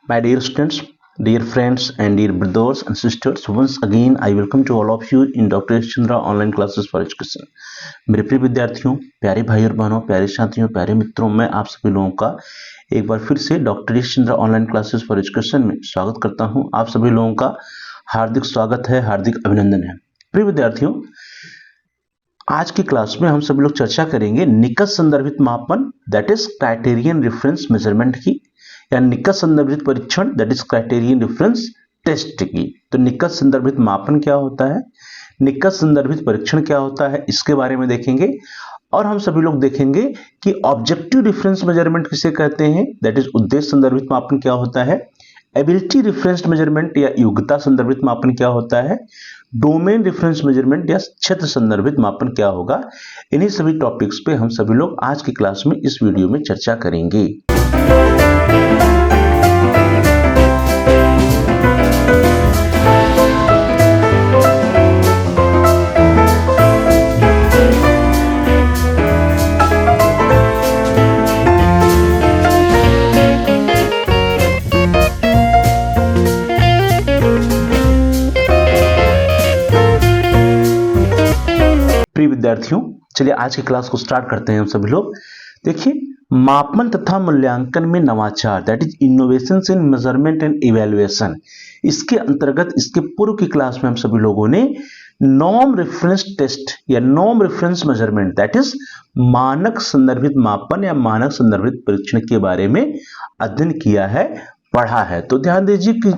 My dear students, dear friends, and dear brothers and sisters, once again I welcome to all of you in Dr. Chandra online classes for education. मेरे प्रिय विद्यार्थियों, प्यारे भाई और बहनों, प्यारे साथियों, प्यारे मित्रों, मैं आप सभी लोगों का एक बार फिर से doctor Chandra online classes for education में स्वागत करता हूं। आप सभी लोगों का हार्दिक स्वागत है, हार्दिक अभिनंदन है। प्रिय विद्यार्थियों, आज की क्लास में हम सभी लोग चर्चा करेंगे निकट संदर्भित मापन that is criterion reference measurement की, या निकट संदर्भित परीक्षण that is criterion reference test की। तो निकट संदर्भित मापन क्या होता है, निकट संदर्भित परीक्षण क्या होता है, इसके बारे में देखेंगे। और हम सभी लोग देखेंगे कि ऑब्जेक्टिव रेफरेंस मेजरमेंट किसे कहते हैं, दैट इज उद्देश्य संदर्भित मापन क्या होता है, एबिलिटी रेफरेंस मेजरमेंट या योग्यता संदर्भित मापन क्या होता है, डोमेन रेफरेंस मेजरमेंट या क्षेत्र संदर्भित मापन क्या होगा। इन्हीं सभी टॉपिक्स पे हम सभी लोग आज की क्लास में इस वीडियो में चर्चा करेंगे। प्रिय विद्यार्थियों, चलिए आज की क्लास को स्टार्ट करते हैं हम सभी लोग। देखिए, मापन तथा मूल्यांकन में नवाचार that is innovations in measurement and evaluation, इसके अंतर्गत इसके पूर्व की क्लास में हम सभी लोगों ने नॉर्म रेफरेंस टेस्ट या norm reference measurement that is मानक संदर्भित मापन या मानक संदर्भित परीक्षण के बारे में अध्ययन किया है, पढ़ा है। तो ध्यान दीजिए कि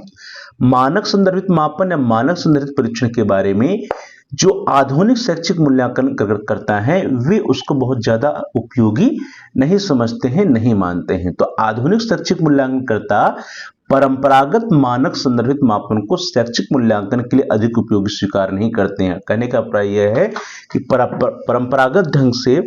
मानक संदर्भित मापन या मानक संदर्भित परीक्षण के बारे में जो आधुनिक शैक्षिक मूल्यांकन करता है वे उसको बहुत ज्यादा उपयोगी नहीं समझते हैं, नहीं मानते हैं। तो आधुनिक शैक्षिक मूल्यांकनकर्ता परंपरागत मानक संदर्भित मापन को शैक्षिक मूल्यांकन के लिए अधिक उपयोगी स्वीकार नहीं करते हैं। कहने का अभिप्राय यह है कि परंपरागत ढंग से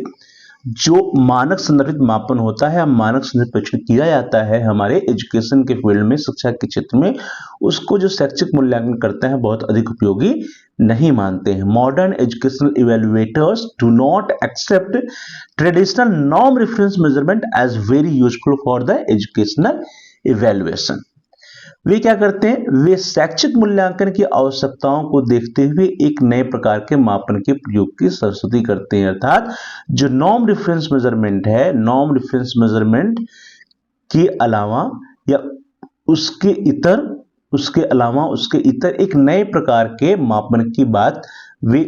जो मानक संदर्भित मापन होता है, मानक संदर्भित परीक्षण किया जाता है हमारे एजुकेशन के फील्ड में, शिक्षा के क्षेत्र में, उसको जो शैक्षिक मूल्यांकन करते हैं बहुत अधिक उपयोगी नहीं मानते हैं। Modern educational evaluators do not accept traditional norm reference measurement as very useful for the educational evaluation. वे क्या करते हैं, वे शैक्षिक मूल्यांकन की आवश्यकताओं को देखते हुए एक नए प्रकार के मापन के प्रयोग की सरस्वती करते हैं। अर्थात जो नॉर्म रेफरेंस मेजरमेंट है, नॉर्म रेफरेंस मेजरमेंट के अलावा या उसके अलावा उसके इतर एक नए प्रकार के मापन की बात वे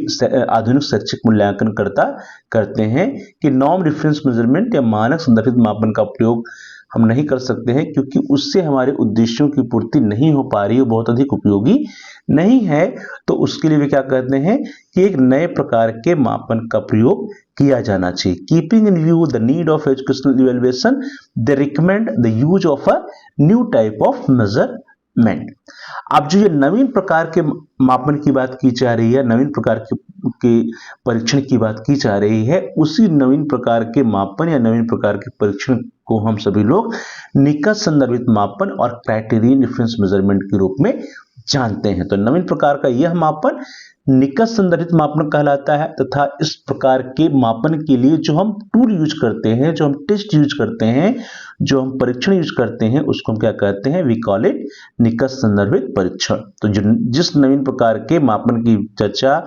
आधुनिक शैक्षिक मूल्यांकन करते हैं कि नॉर्म रेफरेंस मेजरमेंट या मानक संदर्भित मापन का प्रयोग हम नहीं कर सकते हैं क्योंकि उससे हमारे उद्देश्यों की पूर्ति नहीं हो पा रही है, बहुत अधिक उपयोगी नहीं है। तो उसके लिए वे क्या कहते हैं कि एक नए प्रकार के मापन का प्रयोग किया जाना चाहिए। Keeping in view the need of educational evaluation, they recommend the use of a new type of measurement. अब जो ये नवीन प्रकार के मापन की बात की जा रही है, नवीन प्रकार के परीक्षण की बात की जा रही है, उसी नवीन प्रकार के मापन या नवीन प्रकार के परीक्षण को हम सभी लोग निकट संदर्भित मापन और क्राइटेरियन रेफरेंस मेजरमेंट के रूप में जानते हैं। तो नवीन प्रकार का यह मापन निकट संदर्भित मापन कहलाता है तथा इस प्रकार के मापन के लिए जो हम टूल यूज करते हैं, जो हम टेस्ट यूज करते हैं, जो हम परीक्षण यूज करते हैं, उसको हम क्या कहते हैं, वी कॉल इट निकट संदर्भित परीक्षण। तो जिस नवीन प्रकार के मापन की चर्चा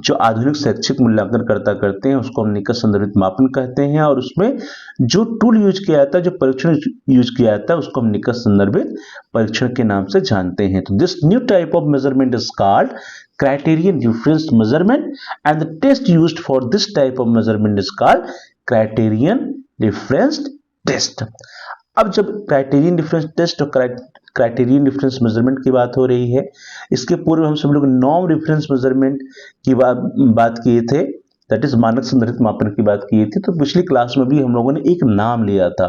जो आधुनिक शैक्षिक मूल्यांकनकर्ता करते हैं उसको हम निकट संदर्भित मापन कहते हैं, और उसमें जो टूल यूज किया जाता है, जो परीक्षण यूज किया जाता है, उसको हम निकट संदर्भित परीक्षण के नाम से जानते हैं। तो this new type of measurement is called criterion reference measurement and the test used for this type of measurement is called criterion reference test. अब जब क्राइटेरियन रेफरेंस टेस्ट और क्राइटेरियन रेफरेंस मेजरमेंट की बात हो रही है, इसके पूर्व हम सब लोग नॉर्म रेफरेंस मेजरमेंट की बात किए थे, दैट इज मानक संदर्भित मापन की बात की थी। तो पिछली क्लास में भी हम लोगों ने एक नाम लिया था,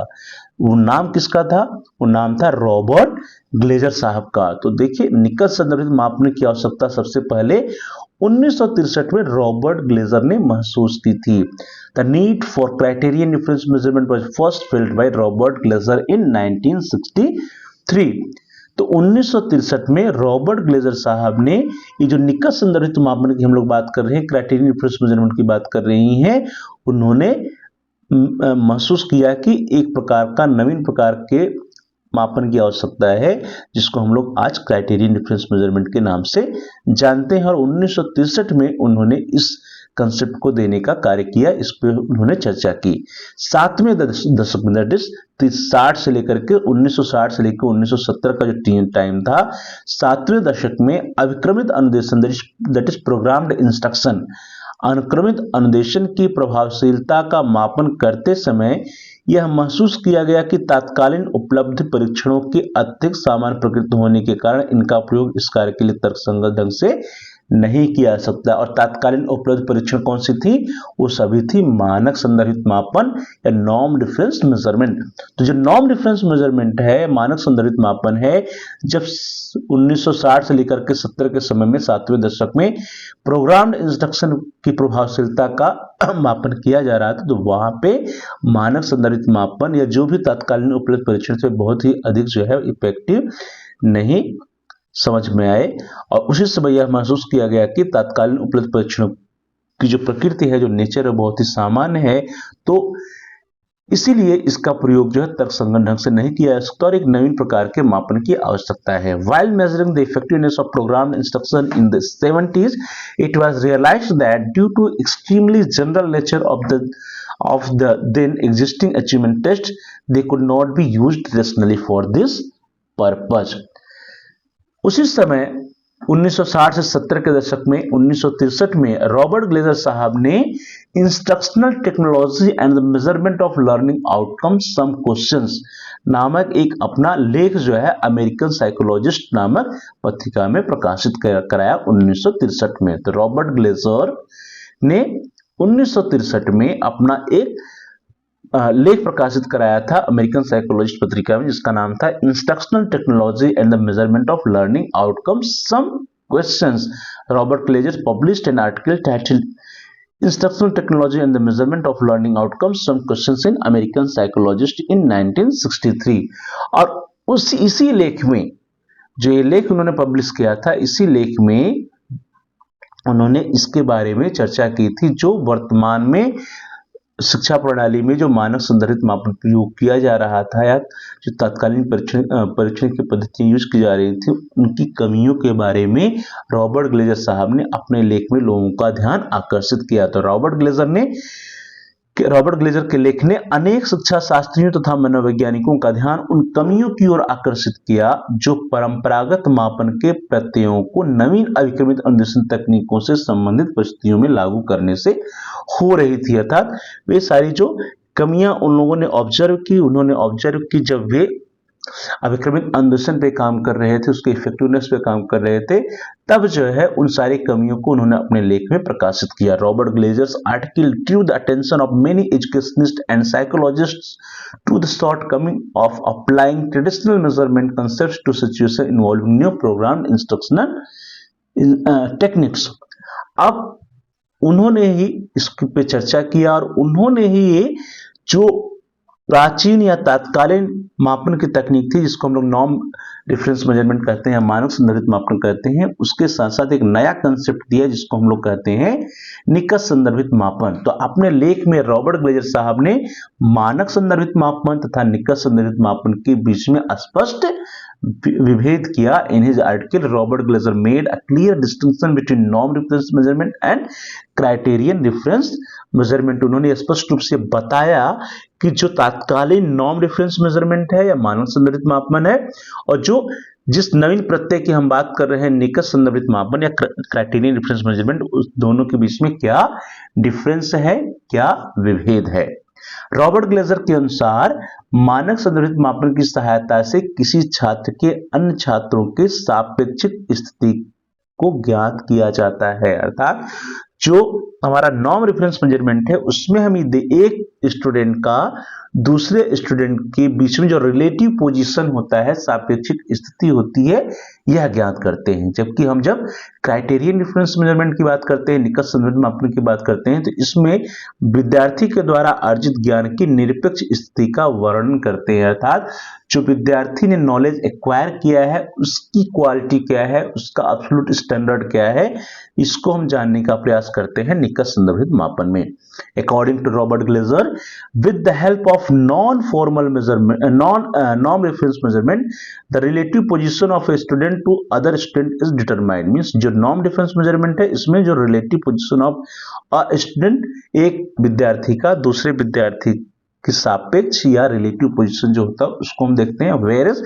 वो नाम किसका था, वो नाम था रॉबर्ट ग्लेजर साहब का। तो देखिए, निकट संदर्भित मापन की आवश्यकता सबसे पहले 1963 में रॉबर्ट ग्लेजर ने महसूस की थी। The need for criterion reference measurement was first felt by Robert Glaser in 1963। तो 1963 में रॉबर्ट ग्लेजर साहब ने ये जो निकट संदर्भित मापन की हम लोग बात कर रहे हैं, क्राइटेरियन रेफरेंस मेजरमेंट की बात कर रही हैं, उन्होंने महसूस किया कि एक प्रकार का नवीन प्रकार के मापन की आवश्यकता है, जिसको हम लोग आज क्राइटेरियन डिफरेंस मेजरमेंट के नाम से जानते हैं। और 1963 में उन्होंने इस कंसेप्ट को देने का कार्य किया, इस पे उन्होंने चर्चा की। 7वें दशक में दैट इज 1960 से लेकर के 1970 का जो टाइम था, 7वें दशक में अविक्रमित अनुदेशन दैट इज प्रोग्राम्ड इंस्ट्रक्शन, अनुक्रमित अनुदेशन की प्रभावशीलता का मापन करते समय यह महसूस किया गया कि तात्कालीन उपलब्ध परीक्षणों की अत्यधिक सामान्य प्रकृति होने के कारण इनका प्रयोग इस कार्य के लिए तर्कसंगत ढंग से नहीं किया जा सकता। और तात्कालीन उपलब्ध परीक्षण कौन सी थी? वो सभी थी मानक संदर्भित मापन या नॉर्म डिफरेंस मेजरमेंट। तो जो नॉर्म डिफरेंस मेजरमेंट है, मानक संदर्भित मापन है, जब 1960 से लेकर के 70 के समय में 7वें दशक में प्रोग्राम्ड इंस्ट्रक्शन की प्रभावशीलता का मापन किया जा रहा था, तो वहां पे मानक संदर्भित मापन या जो भी तात्कालीन उपलब्ध परीक्षण से बहुत ही अधिक जो है इफेक्टिव नहीं समझ में आए। और उसी समय यह महसूस किया गया कि तात्कालीन उपलब्ध परीक्षणों की जो प्रकृति है, जो नेचर है, बहुत ही सामान्य है, तो इसीलिए इसका प्रयोग जो है तर्कसंगत ढंग से नहीं किया जा सकता और एक नवीन प्रकार के मापन की आवश्यकता है। While measuring the effectiveness of programmed instruction in the 70s, it was realized that due to extremely general nature of the then existing achievement test, they could not be used rationally for this purpose. उसी समय 1960 से 70 के दशक में 1963 में Robert Glaser साहब ने instructional technology and the measurement of learning outcome some questions नामक एक अपना लेख जो है अमेरिकन साइकोलॉजिस्ट नामक पत्रिका में प्रकाशित कराया 1963 में। तो रॉबर्ट ग्लेजर ने 1963 में अपना एक लेख प्रकाशित कराया था अमेरिकन साइकोलॉजिस्ट पत्रिका में, जिसका नाम था instructional technology and the measurement of learning outcomes some questions. Robert Glaser published an article titled instructional technology and the measurement of learning outcomes some questions in American psychologist in 1963। और इसी लेख में, जो ये लेख उन्होंने पब्लिश किया था, इसी लेख में उन्होंने इसके बारे में चर्चा की थी, जो वर्तमान में शिक्षा प्रणाली में जो मानक संदर्भित मापन प्रयोग किया जा रहा था या जो तत्कालीन परीक्षण की पद्धतियां यूज की जा रही थी, उनकी कमियों के बारे में रॉबर्ट ग्लेजर साहब ने अपने लेख में लोगों का ध्यान आकर्षित किया। तो रॉबर्ट ग्लेजर के लेख ने अनेक शिक्षा शास्त्रियों तथा मनोवैज्ञानिकों का ध्यान उन कमियों की ओर आकर्षित किया जो परंपरागत मापन के प्रत्ययों को नवीन अभिक्रमित अनुदेशन तकनीकों से संबंधित परिस्थितियों में लागू करने से हो रही थी। अर्थात वे सारी जो कमियां उन लोगों ने ऑब्जर्व की, उन्होंने ऑब्जर्व की जब वे अभिक्रमित अनुदेशन पे काम कर रहे थे, उसके इफेक्टिवनेस पे काम कर रहे थे, तब जो है उन सारी कमियों को उन्होंने अपने लेख में प्रकाशित किया। Robert Glaser's article drew the attention of many educationist and psychologists to the shortcoming of applying traditional measurement concepts to situation involving new programmed instructional techniques. अब उन्होंने ही इस पे चर्चा किया और उन्होंने ही ये जो प्राचीन या तात्कालीन मापन की तकनीक थी, जिसको हम लोग नॉर्म डिफरेंस मेजरमेंट कहते हैं, मानक संदर्भित मापन कहते हैं, उसके साथ साथ एक नया कंसेप्ट दिया जिसको हम लोग कहते हैं निकट संदर्भित मापन। तो अपने लेख में रॉबर्ट ग्लेजर साहब ने मानक संदर्भित मापन तथा निकट संदर्भित मापन के बीच में स्पष्ट विभेद किया। In his article Robert Glazer made a clear distinction between norm difference measurement and criterion difference measurement. उन्होंने स्पष्ट रूप से बताया कि जो तात्कालीन नॉर्म डिफरेंस मेजरमेंट है या मानक संदर्भित मापन है, और जो जिस नवीन प्रत्यय की हम बात कर रहे हैं निकट संदर्भित मापन या क्राइटेरियन डिफरेंस मेजरमेंट, उस दोनों के बीच में क्या डिफरेंस है, क्या विभेद है। रॉबर्ट ग्लेजर के अनुसार मानक संदर्भित मापन की सहायता से किसी छात्र के अन्य छात्रों के सापेक्षिक स्थिति को ज्ञात किया जाता है। अर्थात जो हमारा नॉर्म रेफरेंस मेजरमेंट है, उसमें हम एक स्टूडेंट का दूसरे स्टूडेंट के बीच में जो रिलेटिव पोजीशन होता है, सापेक्षिक स्थिति होती है, यह ज्ञात करते हैं। जबकि हम जब क्राइटेरियन डिफरेंस मेजरमेंट की बात करते हैं, निकट संदर्भित मापन की बात करते हैं, तो इसमें विद्यार्थी के द्वारा अर्जित ज्ञान की निरपेक्ष स्थिति का वर्णन करते हैं। अर्थात जो विद्यार्थी ने नॉलेज एक्वायर किया है, उसकी क्वालिटी क्या है, उसका एब्सोल्यूट स्टैंडर्ड क्या है, इसको हम जानने का प्रयास करते हैं निकट संदर्भित मापन में। According to Robert Glaser, with the help of non-formal measurement, norm-reference measurement, the relative position of a student to other student is determined. Means जो norm reference measurement है, इसमें जो relative position of a student, एक विद्यार्थी का दूसरे विद्यार्थी कि सापेक्ष या रिलेटिव पोजीशन जो होता है उसको हम देखते हैं। Whereas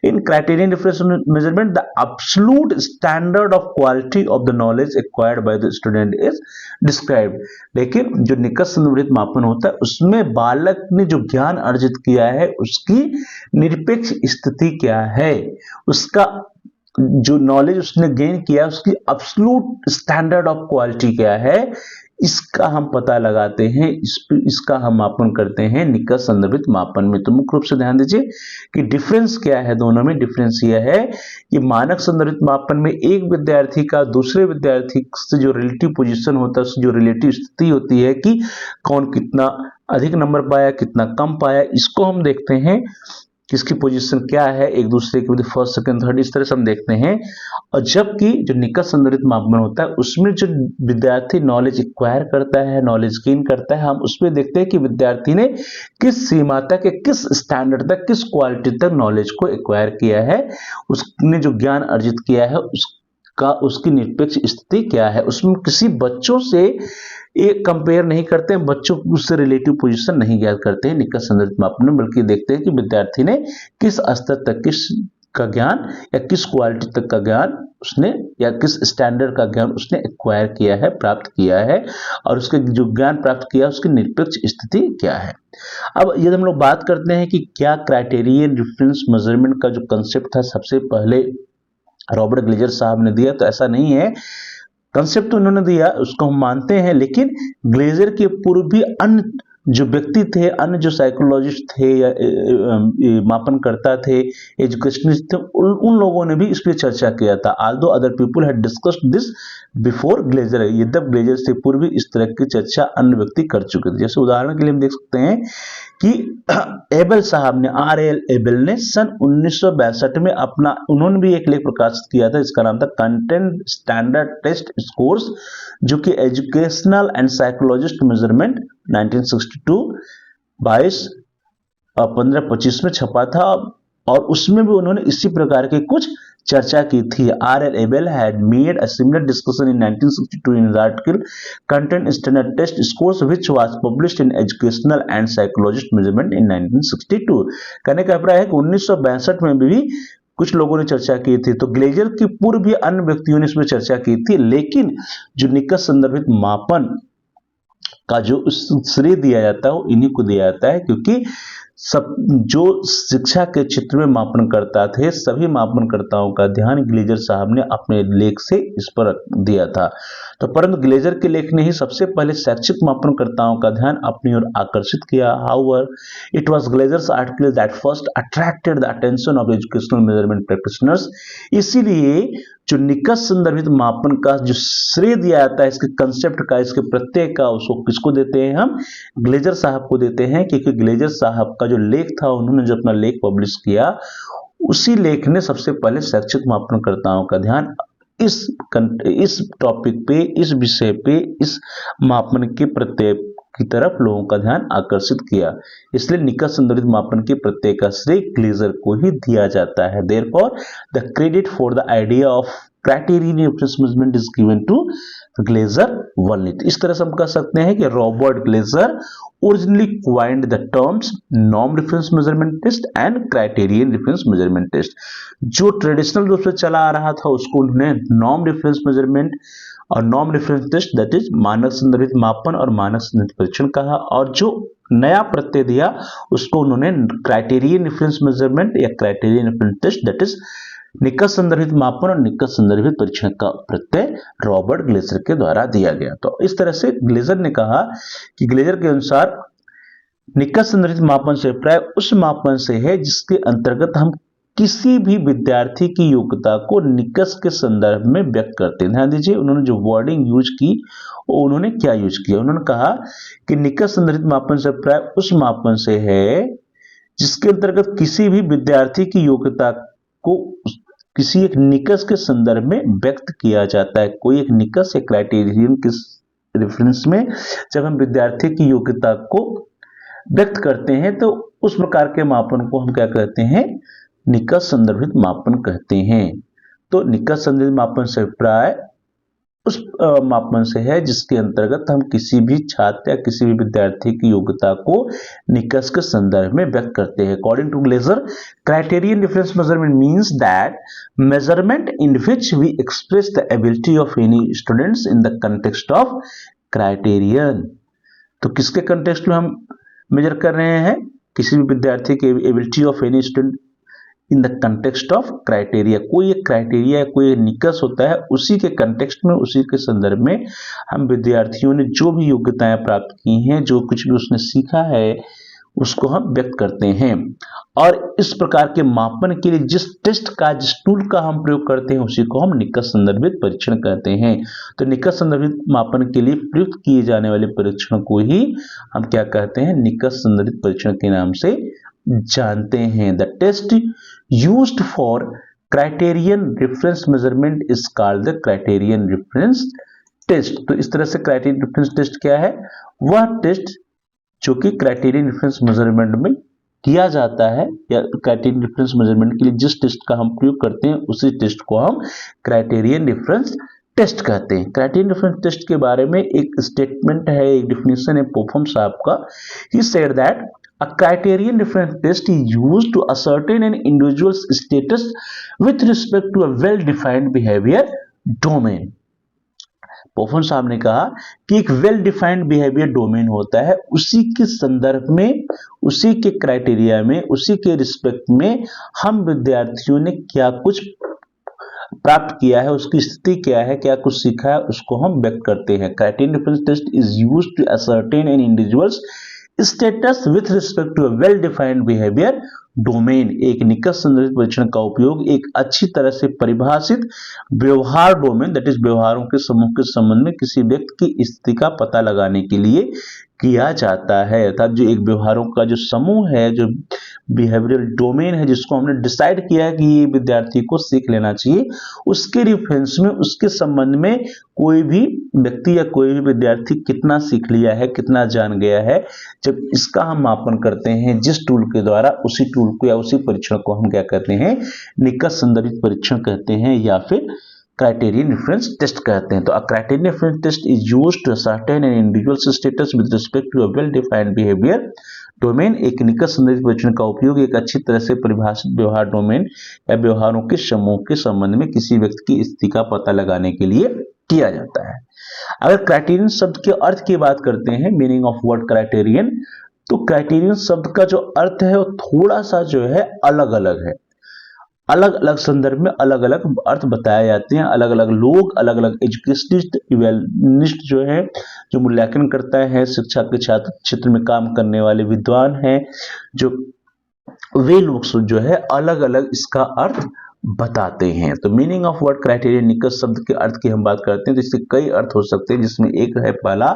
in criterion difference measurement the absolute standard of quality of the knowledge acquired by the student is described. लेकिन जो निकट संदर्भित मापन होता है उसमें बालक ने जो ज्ञान अर्जित किया है उसकी निरपेक्ष स्थिति क्या है, उसका जो नॉलेज उसने गेन किया उसकी एब्सोल्यूट स्टैंडर्ड ऑफ क्वालिटी क्या है, इसका हम पता लगाते हैं, इसका हम मापन करते हैं निकट संदर्भित मापन में। तो मुख्य रूप से ध्यान दीजिए कि डिफरेंस क्या है दोनों में। डिफरेंस यह है कि मानक संदर्भित मापन में एक विद्यार्थी का दूसरे विद्यार्थी से जो रिलेटिव पोजीशन होता है, उसकी जो रिलेटिव स्थिति होती है कि कौन कितना अधिक नंबर पाया, कितना कम पाया, इसको हम देखते हैं किसकी पोजीशन क्या है एक दूसरे के, फर्स्ट सेकंड थर्ड, इस तरह से हम देखते हैं। और जबकि जो निकट संदर्भित मापन होता है उसमें जो विद्यार्थी नॉलेज एक्वायर करता है, नॉलेज गेन करता है, हम उसमें देखते हैं कि विद्यार्थी ने किस सीमा तक, किस स्टैंडर्ड तक, किस क्वालिटी तक नॉलेज को एक्वायर किया है, उसने जो ज्ञान अर्जित किया है उसकी निरपेक्ष स्थिति क्या है। उसमें किसी बच्चों से एक कंपेयर नहीं करते हैं, बच्चों को उससे रिलेटिव पोजीशन नहीं ज्ञात करते हैं निकट संदर्भित मापन में, बल्कि देखते हैं कि विद्यार्थी ने किस स्तर तक किस का ज्ञान या किस क्वालिटी तक का ज्ञान उसने या किस स्टैंडर्ड का ज्ञान उसने एक्वायर किया है, प्राप्त किया है, और उसके जो ज्ञान प्राप्त किया उसकी निरपेक्ष स्थिति क्या है। अब यदि हम लोग बात करते हैं कि क्या क्राइटेरियन रिफरेंस मेजरमेंट का जो कंसेप्ट था सबसे पहले रॉबर्ट ग्लेजर साहब ने दिया, तो ऐसा नहीं है। कंसेप्ट तो उन्होंने दिया, उसको हम मानते हैं, लेकिन ग्लेजर के पूर्व भी अन्य जो व्यक्ति थे, अन्य जो साइकोलॉजिस्ट थे या मापनकर्ता थे, एजुकेशनिस्ट थे, उन लोगों ने भी इस पर चर्चा किया था। Although other people had discussed this before Glaser, यद्यप ग्लेजर से पूर्व इस तरह की चर्चा अन्य व्यक्ति कर चुके थे। जैसे उदाहरण के लिए हम देख सकते हैं कि एबेल साहब ने, R.L. एबेल ने सन 1962 में उन्होंने भी एक लेख प्रकाशित किया था, इसका नाम था कंटेंट स्टैंडर्ड टेस्ट स्कोर्स, जो कि एजुकेशनल एंड साइकोलॉजिस्ट मेजरमेंट 1962 15-25 में छपा था, और उसमें भी उन्होंने इसी प्रकार के कुछ चर्चा की थी। R.L. Abel had made a similar discussion in 1962 in his article Content Standard Test Scores, which was published in Educational and Psychologist Measurement in 1962। कहने का अभिप्राय है कि 1962 में भी कुछ लोगों ने चर्चा की थी। तो ग्लेजर के पूर्व भी अन्य व्यक्तियों ने इसमें चर्चा की थी, लेकिन जो निकट संदर्भित मापन का जो श्रेय दिया जाता है वो इन्हीं को दिया जाता है, क्योंकि सब जो शिक्षा के क्षेत्र में मापनकर्ता थे, सभी मापनकर्ताओं का ध्यान ग्लेजर साहब ने अपने लेख से इस पर दिया था। तो परंतु ग्लेजर के लेख ने ही सबसे पहले शैक्षिक मापनकर्ताओं का ध्यान अपनी ओर आकर्षित किया। However it was Glazers article that first attracted the attention of educational measurement practitioners. इसीलिए जो निकट संदर्भित मापन का जो श्रेय दिया जाता है, इसके कंसेप्ट का, इसके प्रत्यय का, उसको किसको देते हैं हम? ग्लेजर साहब को देते हैं, क्योंकि ग्लेजर साहब का जो लेख था, उन्होंने जो अपना लेख पब्लिश किया, उसी लेख ने सबसे पहले शैक्षिक मापनकर्ताओं का ध्यान इस टॉपिक पे, इस विषय पे, इस मापन के प्रत्यय की तरफ लोगों का ध्यान आकर्षित किया। इसलिए निकट संदर्भित मापन के प्रत्यय का श्रेय ग्लेजर को ही दिया जाता है। Therefore the credit for the idea of criterion reference measurement is given to Glaser only. इस तरह से हम कह सकते हैं कि Robert Glaser originally coined the terms norm reference measurement test and criterion reference measurement test. जो ट्रेडिशनल रूप से चला आ रहा था उसको उन्होंने नॉर्म रेफरेंस मेजरमेंट और norm reference test, that is मानक संदर्भित मापन और मानक संदर्भित परीक्षण कहा, और जो नया प्रत्यय दिया उसको उन्होंने क्राइटेरियन रेफरेंस मेजरमेंट या criterion reference test, that is निकट संदर्भित मापन और निकट संदर्भित परीक्षण का प्रत्यय रॉबर्ट ग्लेजर के द्वारा दिया गया। तो इस तरह से ग्लेजर ने कहा कि ग्लेजर के अनुसार निकट संदर्भित मापन से प्राय उस मापन से है जिसके अंतर्गत हम किसी भी विद्यार्थी की योग्यता को निकष के संदर्भ में व्यक्त करते हैं। ध्यान दीजिए, उन्होंने जो वर्डिंग यूज की वो उन्होंने क्या यूज किया, उन्होंने कहा कि निकष संदर्भित मापन से प्राय उस मापन से है जिसके अंतर्गत किसी भी विद्यार्थी की योग्यता को किसी एक निकष के संदर्भ में व्यक्त किया जाता है। कोई एक निकष या क्राइटेरियन रेफरेंस में जब हम विद्यार्थी की योग्यता को व्यक्त करते हैं तो उस प्रकार के मापन को हम क्या कहते हैं, निकष संदर्भित मापन कहते हैं। तो निकष संदर्भित मापन से अभिप्राय उस मापन से है जिसके अंतर्गत हम किसी भी छात्र या किसी भी विद्यार्थी की योग्यता को निकष के संदर्भ में व्यक्त करते हैं। According to Glaser, criterion difference measurement means that measurement in which we express the ability of any students in the context of criterion. तो किसके कंटेक्स्ट में हम मेजर कर रहे हैं, किसी भी विद्यार्थी के ability of any student in the context of criteria. कोई एक क्राइटेरिया, कोई निकष होता है, उसी के कंटेक्स्ट में, उसी के संदर्भ में हम विद्यार्थियों ने जो भी योग्यताएं प्राप्त की हैं, जो कुछ भी उसने सीखा है, उसको हम व्यक्त करते हैं। और इस प्रकार के मापन के लिए जिस टेस्ट का, जिस टूल का हम प्रयोग करते हैं, उसी को हम निकष संदर्भित परीक्षण कहते हैं। तो निकष संदर्भित मापन के लिए प्रयुक्त किए जाने वाले परीक्षण को ही हम क्या कहते हैं, निकष संदर्भित परीक्षण के नाम से जानते हैं। The test used for criterion reference measurement is called the criterion reference test. तो इस तरह से क्राइटेरियन रेफरेंस टेस्ट क्या है, वह टेस्ट जो कि क्राइटेरियन रेफरेंस मेजरमेंट में किया जाता है, या क्राइटेरियन रेफरेंस मेजरमेंट के लिए जिस टेस्ट का हम प्रयोग करते हैं, उसी टेस्ट को हम क्राइटेरियन रेफरेंस टेस्ट कहते हैं। क्राइटेरियन रेफरेंस टेस्ट के बारे में एक स्टेटमेंट है, एक डिफिनेशन है पोफम साहब का। He said that a criterion reference test is used to ascertain an individual's status with respect to a well-defined behavior domain. पोफन साहब ने कहा कि एक वेल डिफाइंड बिहेवियर डोमेन होता है, उसी के संदर्भ में, उसी के क्राइटेरिया में, उसी के रिस्पेक्ट में हम विद्यार्थियों ने क्या कुछ प्राप्त किया है, उसकी स्थिति क्या है, क्या कुछ सीखा है, उसको हम व्यक्त करते हैं। Criterion reference test is used to ascertain an individual's status with respect to well defined behaviour domain. एक निकष संदर्भित परीक्षण का उपयोग एक अच्छी तरह से परिभाषित व्यवहार डोमेन, दैट इज व्यवहारों के समूह के संबंध में किसी व्यक्ति की स्थिति का पता लगाने के लिए किया जाता है। अर्थात जो एक व्यवहारों का जो समूह है, जो बिहेवियरल डोमेन है, जिसको हमने डिसाइड किया है कि ये विद्यार्थी को सीख लेना चाहिए, उसके रेफरेंस में, उसके संबंध में कोई भी व्यक्ति या कोई भी विद्यार्थी कितना सीख लिया है, कितना जान गया है, जब इसका हम मापन करते हैं जिस टूल के द्वारा, उसी टूल को या उसी परीक्षण को हम क्या कहते हैं, निकष संदर्भित परीक्षण कहते हैं, या फिर क्राइटेरियन रेफरेंस टेस्ट कहते हैं। तो a criterion reference test is used to ascertain an individual's status with respect to a well-defined behavior domain। एक निकष संदर्भित परीक्षण का उपयोग एक अच्छी तरह से परिभाषित व्यवहार डोमेन या व्यवहारों के समूह के संबंध में किसी व्यक्ति की स्थिति का पता लगाने के लिए किया जाता है। अगर क्राइटेरियन शब्द के अर्थ की बात करते हैं, मीनिंग ऑफ वर्ड क्राइटेरियन, तो क्राइटेरियन शब्द का जो अर्थ है वो थोड़ा सा जो है अलग अलग है। अलग अलग संदर्भ में अलग अलग अर्थ बताए जाते हैं। अलग अलग लोग, अलग अलग एजुकेशनिस्ट, इवैल्यूएशनिस्ट जो है, जो मूल्यांकन करता है, शिक्षा के छात्र क्षेत्र में काम करने वाले विद्वान हैं, जो वे लोग जो है अलग अलग इसका अर्थ बताते हैं। तो मीनिंग ऑफ वर्ड क्राइटेरियन, निकष शब्द के अर्थ की हम बात करते हैं तो इसके कई अर्थ हो सकते हैं, जिसमें एक है पहला,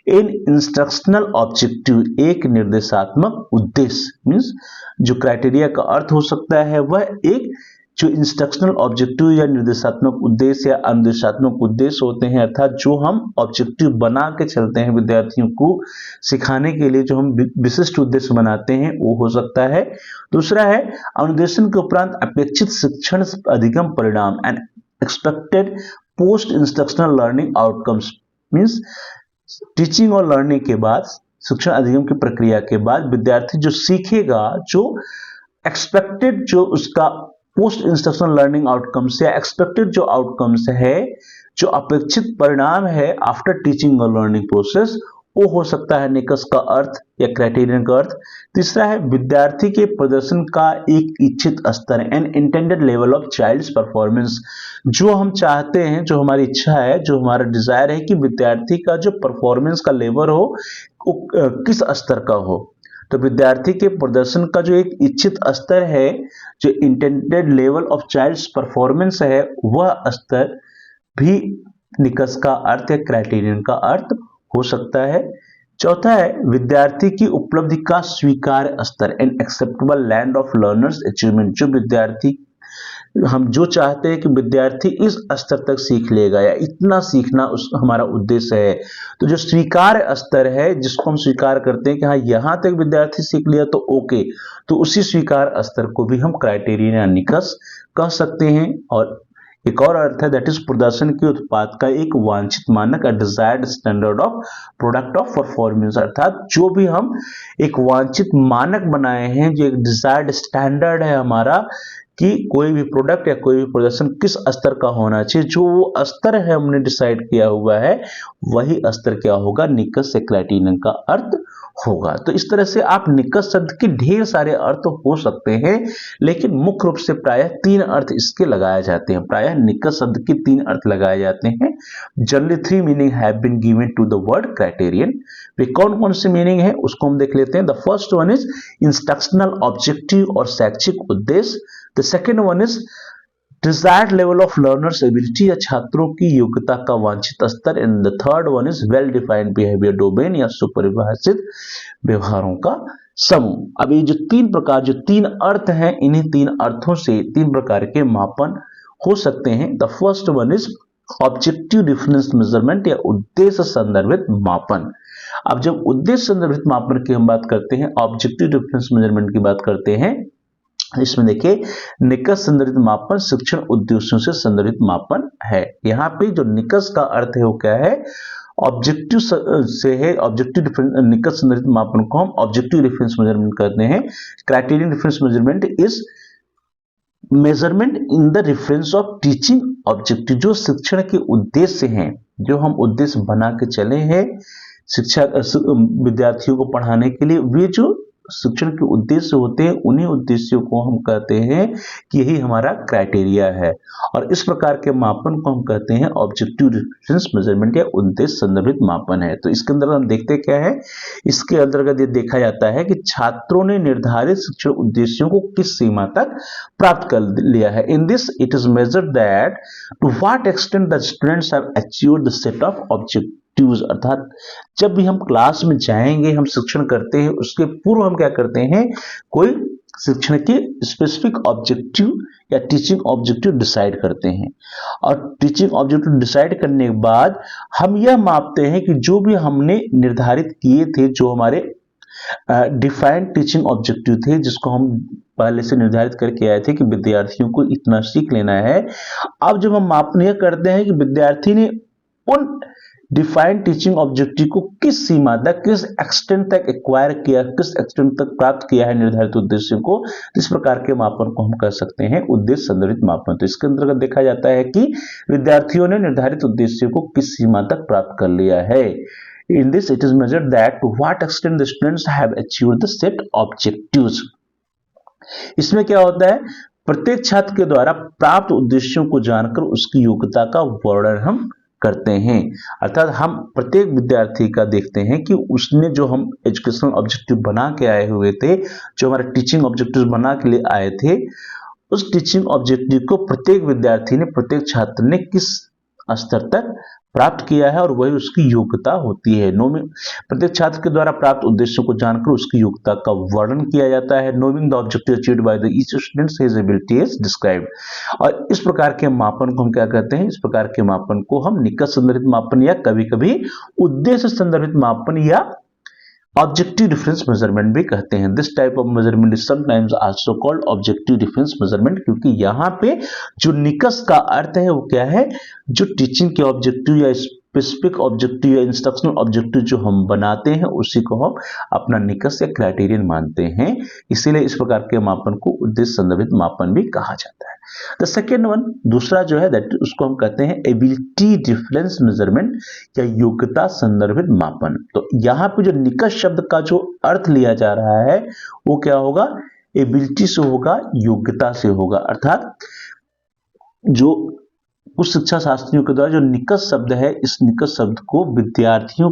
इन इंस्ट्रक्शनल ऑब्जेक्टिव, एक निर्देशात्मक उद्देश्य। मीन्स जो क्राइटेरिया का अर्थ हो सकता है वह एक जो इंस्ट्रक्शनल ऑब्जेक्टिव या निर्देशात्मक उद्देश्य या अनुदेशात्मक उद्देश्य होते हैं, अर्थात जो हम ऑब्जेक्टिव बना के चलते हैं विद्यार्थियों को सिखाने के लिए, जो हम विशिष्ट उद्देश्य बनाते हैं, वो हो सकता है। दूसरा है अनुदेशन के उपरांत अपेक्षित शिक्षण अधिगम परिणाम, and expected post instructional learning outcomes. Means teaching और लर्निंग के बाद, शिक्षण अधिगम की प्रक्रिया के बाद विद्यार्थी जो सीखेगा, जो एक्सपेक्टेड, जो उसका पोस्ट इंस्ट्रक्शनल लर्निंग आउटकम्स या एक्सपेक्टेड जो आउटकम्स है, जो अपेक्षित परिणाम है आफ्टर टीचिंग और लर्निंग प्रोसेस, वो हो सकता है निकष का अर्थ या क्राइटेरियन का अर्थ। तीसरा है विद्यार्थी के प्रदर्शन का एक इच्छित स्तर, an intended level of child's performance. जो हम चाहते हैं, जो हमारी इच्छा है, जो हमारा डिजायर है कि विद्यार्थी का जो परफॉर्मेंस का लेवल हो वो किस स्तर का हो। तो विद्यार्थी के प्रदर्शन का जो एक इच्छित स्तर है, जो intended level of child's performance है, वह स्तर भी निकष का अर्थ या क्राइटेरियन का अर्थ हो सकता है। चौथा है विद्यार्थी की उपलब्धि का स्वीकार्य स्तर, an acceptable land of learners achievement. जो विद्यार्थी हम जो चाहते हैं कि विद्यार्थी इस स्तर तक सीख लेगा या इतना सीखना उस हमारा उद्देश्य है। तो जो स्वीकार्य स्तर है जिसको हम स्वीकार करते हैं कि हाँ यहाँ तक विद्यार्थी सीख लिया तो ओके, तो उसी स्वीकार स्तर को भी हम क्राइटेरियन या निकष कह सकते हैं। और एक और अर्थ है दैट इज प्रदर्शन के उत्पाद का एक वांछित मानक, desired standard of product of performance, अर्थात जो भी हम एक वांछित मानक बनाए हैं, जो एक डिजायर्ड स्टैंडर्ड है हमारा कि कोई भी प्रोडक्ट या कोई भी प्रदर्शन किस स्तर का होना चाहिए, जो वो स्तर है हमने डिसाइड किया हुआ है वही स्तर क्या होगा, निकष से क्राइटेरियन का अर्थ होगा। तो इस तरह से आप निकष शब्द के ढेर सारे अर्थ हो सकते हैं, लेकिन मुख्य रूप से प्रायः 3 अर्थ इसके लगाए जाते हैं। प्रायः निकष शब्द के 3 अर्थ लगाए जाते हैं। Generally 3 meaning have been given to the word criterion. वे कौन कौन से मीनिंग है उसको हम देख लेते हैं। The first one is instructional objective और शैक्षिक उद्देश्य। The second one is desired level of learners ability या छात्रों की योग्यता का वांछित स्तर। And the third one is well defined behaviour domain या सुपरिभाषित व्यवहारों का समूह। अब ये जो 3 प्रकार, जो 3 अर्थ हैं, इन्हीं 3 अर्थों से 3 प्रकार के मापन हो सकते हैं। The first one is objective difference measurement या उद्देश्य संदर्भित मापन। अब जब उद्देश्य संदर्भित मापन की हम बात करते हैं, ऑब्जेक्टिव डिफरेंस मेजरमेंट की बात करते हैं, इसमें देखिए निकष संदर्भित मापन शिक्षण उद्देश्यों से संदर्भित मापन है। यहाँ पे जो निकष का अर्थ है वो क्या है, ऑब्जेक्टिव से है। ऑब्जेक्टिव निकष संदर्भित मापन को हम ऑब्जेक्टिव डिफरेंस मेजरमेंट कहते हैं। Criterion difference measurement is measurement in the reference of teaching objective, जो शिक्षण के उद्देश्य हैं, जो हम उद्देश्य बना के चले हैं शिक्षा विद्यार्थियों को पढ़ाने के लिए, वे जो शिक्षण के उद्देश्य होते हैं उन्हीं उद्देश्यों को हम कहते हैं कि यही हमारा क्राइटेरिया है। और इस प्रकार के मापन को हम कहते हैं ऑब्जेक्टिव डिफरेंस मेजरमेंट या उद्देश्य संदर्भित मापन है। तो इसके अंदर हम देखते क्या है, इसके अंतर्गत ये देखा जाता है कि छात्रों ने निर्धारित शिक्षण उद्देश्यों को किस सीमा तक प्राप्त कर लिया है। In this it is measured that to what extent the students have achieved the set of objective, अर्थात जब भी हम क्लास में जाएंगे, हम शिक्षण करते हैं, उसके पूर्व हम क्या करते हैं, कोई शिक्षण के स्पेसिफिक ऑब्जेक्टिव या टीचिंग ऑब्जेक्टिव डिसाइड करते हैं। और टीचिंग ऑब्जेक्टिव डिसाइड करने के बाद हम यह मापते हैं कि जो भी हमने निर्धारित किए थे, जो हमारे डिफाइंड टीचिंग ऑब्जेक्टिव थे, जिसको हम पहले से निर्धारित करके आए थे कि विद्यार्थियों को इतना सीख लेना है, अब जब हम मापन यह करते हैं कि विद्यार्थी ने उन डिफाइंड टीचिंग ऑब्जेक्टिव को किस सीमा तक, किस एक्सटेंट तक एक्वायर किया, किस एक्सटेंट तक प्राप्त किया है निर्धारित उद्देश्यों को, इस प्रकार के मापन को हम कर सकते हैं उद्देश्य संदर्भित मापन। तो इसके अंतर्गत देखा जाता है कि विद्यार्थियों ने निर्धारित उद्देश्यों को किस सीमा तक प्राप्त कर लिया है। In this it is measured that to what extent the students have achieved the set objectives. इसमें क्या होता है, प्रत्येक छात्र के द्वारा प्राप्त उद्देश्यों को जानकर उसकी योग्यता का वर्णन हम करते हैं। अर्थात हम प्रत्येक विद्यार्थी का देखते हैं कि उसने जो हम एजुकेशनल ऑब्जेक्टिव बना के आए हुए थे, जो हमारे टीचिंग ऑब्जेक्टिव बना के लिए आए थे, उस टीचिंग ऑब्जेक्टिव को प्रत्येक विद्यार्थी ने, प्रत्येक छात्र ने किस स्तर तक प्राप्त किया है, और वही उसकी योग्यता होती है। प्रत्येक छात्र के द्वारा प्राप्त उद्देश्यों को जानकर उसकी योग्यता का वर्णन किया जाता है। Knowing the objective achieved by the each student his ability is described. और इस प्रकार के मापन को हम क्या कहते हैं, इस प्रकार के मापन को हम निकष संदर्भित मापन या कभी कभी उद्देश्य संदर्भित मापन या ऑब्जेक्टिव डिफरेंस मेजरमेंट भी कहते हैं। This type of measurement is sometimes also called objective difference measurement, क्योंकि यहाँ पे जो निकष का अर्थ है वो क्या है, जो टीचिंग के ऑब्जेक्टिव या स्पेसिफिक ऑब्जेक्टिव या इंस्ट्रक्शनल ऑब्जेक्टिव जो हम बनाते हैं उसी को हम अपना निकष या क्राइटेरियन मानते हैं। इसीलिए इस प्रकार के मापन को उद्देश्य संदर्भित मापन भी कहा जाता है। द सेकेंड वन, दूसरा जो है दैट उसको हम कहते हैं एबिलिटी डिफरेंस मेजरमेंट या योग्यता संदर्भित मापन। तो यहाँ पे जो निकष शब्द का जो अर्थ लिया जा रहा है वो क्या होगा, एबिलिटी से होगा, योग्यता से होगा। अर्थात जो कुछ शिक्षा शास्त्रियों के द्वारा जो निकष शब्द है, इस निकष शब्द को विद्यार्थियों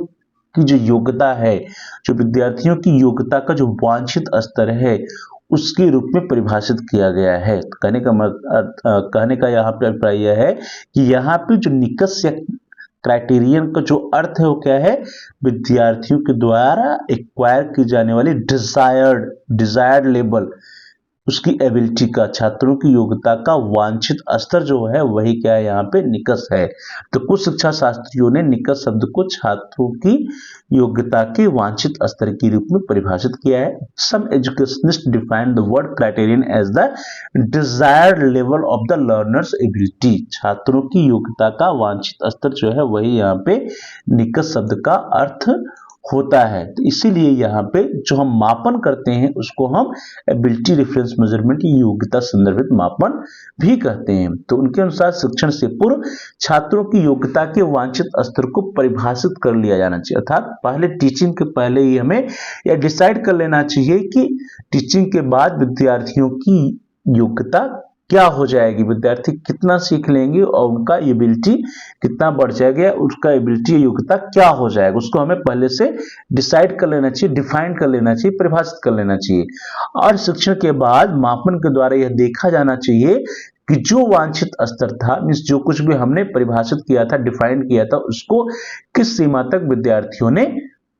की जो योग्यता है, जो विद्यार्थियों की योग्यता का जो वांछित स्तर है, उसके रूप में परिभाषित किया गया है। कहने का यहाँ पे अभिप्राय यह है कि यहाँ पे जो निकष या क्राइटेरियन का जो अर्थ है वो क्या है, विद्यार्थियों के द्वारा एक्वायर की जाने वाली डिजायर्ड लेवल उसकी एबिलिटी का, छात्रों की योग्यता का वांछित स्तर जो है वही क्या है, यहाँ पे निकष है। तो कुछ शिक्षा शास्त्रियों ने निकष शब्द को छात्रों की योग्यता के वांछित स्तर के रूप में परिभाषित किया है। Some educationist define the word criterion as the desired level of the learners ability. छात्रों की योग्यता का वांछित स्तर जो है वही यहाँ पे निकष शब्द का अर्थ होता है। तो इसीलिए यहाँ पे जो हम मापन करते हैं उसको हम एबिलिटी रेफरेंस मेजरमेंट, योग्यता संदर्भित मापन भी कहते हैं। तो उनके अनुसार शिक्षण से पूर्व छात्रों की योग्यता के वांछित स्तर को परिभाषित कर लिया जाना चाहिए, अर्थात पहले टीचिंग के पहले ही हमें यह डिसाइड कर लेना चाहिए कि टीचिंग के बाद विद्यार्थियों की योग्यता क्या हो जाएगी, विद्यार्थी कितना सीख लेंगे और उनका एबिलिटी कितना बढ़ जाएगा, उसका एबिलिटी योग्यता क्या हो जाएगा, उसको हमें पहले से डिसाइड कर लेना चाहिए, डिफाइन कर लेना चाहिए, परिभाषित कर लेना चाहिए। और शिक्षण के बाद मापन के द्वारा यह देखा जाना चाहिए कि जो वांछित स्तर था, मींस जो कुछ भी हमने परिभाषित किया था, डिफाइन किया था, उसको किस सीमा तक विद्यार्थियों ने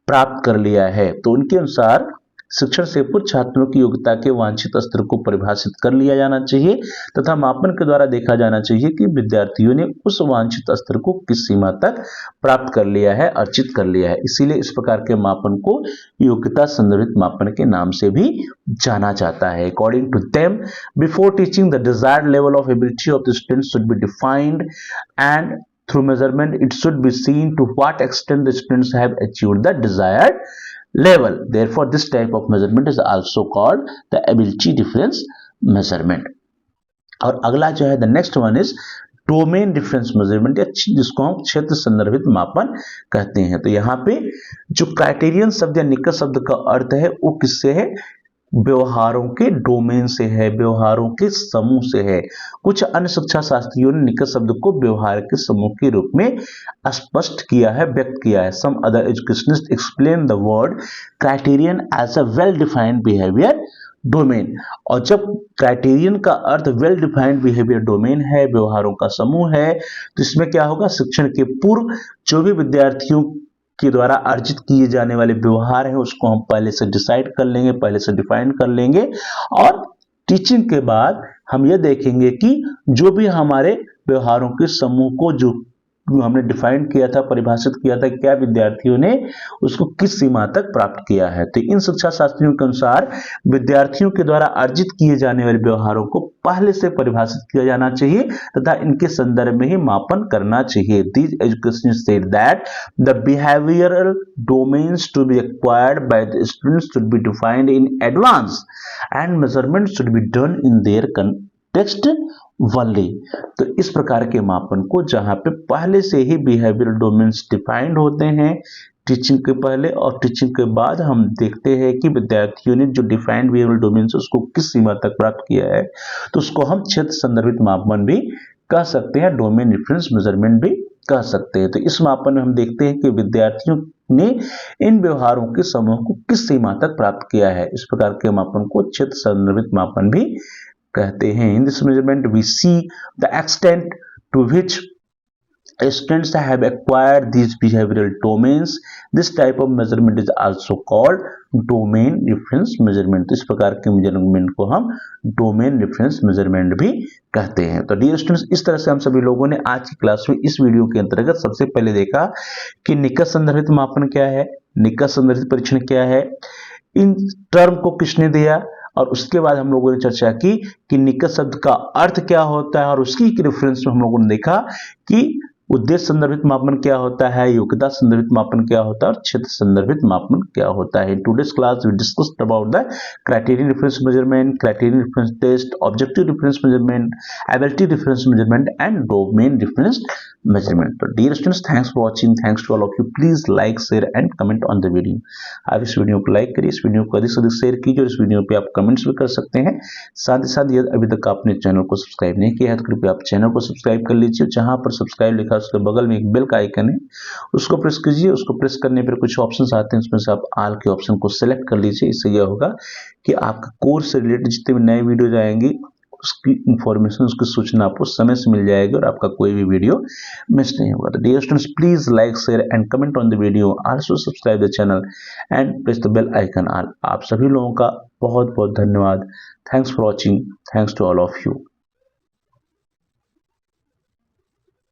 प्राप्त कर लिया है। तो उनके अनुसार शिक्षण से पूर्व छात्रों की योग्यता के वांछित स्तर को परिभाषित कर लिया जाना चाहिए तथा मापन के द्वारा देखा जाना चाहिए कि विद्यार्थियों ने उस वांछित स्तर को किस सीमा तक प्राप्त कर लिया है, अर्जित कर लिया है। इसीलिए इस प्रकार के मापन को योग्यता संदर्भित मापन के नाम से भी जाना जाता है। According to them, before teaching the desired level of ability of the student should be defined and through measurement it should be seen to what extent the students have achieved the desired level. Therefore this type of measurement is also called the ability difference measurement. और अगला जो है the next one is domain difference measurement, या जिसको हम क्षेत्र संदर्भित मापन कहते हैं। तो यहाँ पे जो क्राइटेरियन शब्द या निकष शब्द का अर्थ है वो किससे है, व्यवहारों के डोमेन से है, व्यवहारों के समूह से है। कुछ अन्य शिक्षा शास्त्रियों ने निकष शब्द को व्यवहार के समूह के रूप में स्पष्ट किया है, व्यक्त किया है। Some other educationist explain the word criterion as a well defined behaviour domain. और जब क्राइटेरियन का अर्थ वेल डिफाइंड बिहेवियर डोमेन है, व्यवहारों का समूह है, तो इसमें क्या होगा, शिक्षण के पूर्व जो भी विद्यार्थियों के द्वारा अर्जित किए जाने वाले व्यवहार हैं उसको हम पहले से डिसाइड कर लेंगे, पहले से डिफाइन कर लेंगे। और टीचिंग के बाद हम ये देखेंगे कि जो भी हमारे व्यवहारों के समूह को जो हमने डिफाइन किया था, परिभाषित किया था, क्या विद्यार्थियों ने उसको किस सीमा तक प्राप्त किया है। तो इन शिक्षा शास्त्रियों के अनुसार विद्यार्थियों के द्वारा अर्जित किए जाने वाले व्यवहारों को पहले से परिभाषित किया जाना चाहिए तथा इनके संदर्भ में ही मापन करना चाहिए। These educationists said that the behavioral domains to be acquired by the students should be defined in advance and measurements should be done in their context only। तो इस प्रकार के मापन को जहां पे पहले से ही बिहेवियरल डोमेन्स डिफाइंड होते हैं टीचिंग के पहले, और टीचिंग के बाद हम देखते हैं कि विद्यार्थियों ने जो डिफाइंड बिहेवियरल डोमेन्स उसको किस सीमा तक प्राप्त किया है, तो उसको हम क्षेत्र संदर्भित मापन भी कह सकते हैं, डोमेन रेफरेंस मेजरमेंट भी कह सकते हैं। तो इस मापन में हम देखते हैं कि विद्यार्थियों ने इन व्यवहारों के समूह को किस सीमा तक प्राप्त किया है। इस प्रकार के मापन को क्षेत्र संदर्भित मापन भी कहते हैं। In this measurement we see the extent to which students have acquired these behavioral domains. This type of measurement is also called domain reference measurement। इस प्रकार के मेजरमेंट को हम डोमेन रेफरेंस मेजरमेंट भी कहते हैं। तो डियर स्टूडेंट्स, इस तरह से हम सभी लोगों ने आज की क्लास में इस वीडियो के अंतर्गत सबसे पहले देखा कि निकष संदर्भित मापन क्या है, निकष संदर्भित परीक्षण क्या है, इन टर्म को किसने दिया, और उसके बाद हम लोगों ने चर्चा की कि निकष शब्द का अर्थ क्या होता है, और उसकी रेफरेंस में हम लोगों ने देखा कि उद्देश्य संदर्भित मापन क्या होता है, योग्यता संदर्भित मापन क्या होता है और क्षेत्र संदर्भित मापन क्या होता है। In today's class we discussed about the criterion reference measurement, criterion reference test, objective reference measurement, ability reference measurement and domain reference measurement. तो dear students, thanks for watching, thanks to all of you. Please like, share and comment on the video. आप इस video को like करिए, इस video को अधिक से अधिक शेयर कीजिए, और इस वीडियो पे आप कमेंट्स भी कर सकते हैं। साथ ही साथ यदि अभी तक आपने चैनल को सब्सक्राइब नहीं किया है तो कृपया आप चैनल को सब्सक्राइब कर लीजिए। जहां पर सब्सक्राइब लिखा है उसके बगल में एक बेल का आइकन है, उसको प्रेस कीजिए। उसको प्रेस करने पर कुछ ऑप्शंस आते हैं, उसमें से आप ऑल के ऑप्शन को सिलेक्ट कर लीजिए। इससे यह होगा कि आपका कोर्स से रिलेटेड जितने भी नए वीडियोज आएंगे उसकी इंफॉर्मेशन, उसकी सूचना आपको समय से मिल जाएगी और आपका कोई भी वीडियो मिस नहीं होगा। तो dear students, please like, share and comment on the video, also subscribe the channel and press the bell icon all. आप सभी लोगों का बहुत बहुत धन्यवाद। Thanks for watching. Thanks to all of you.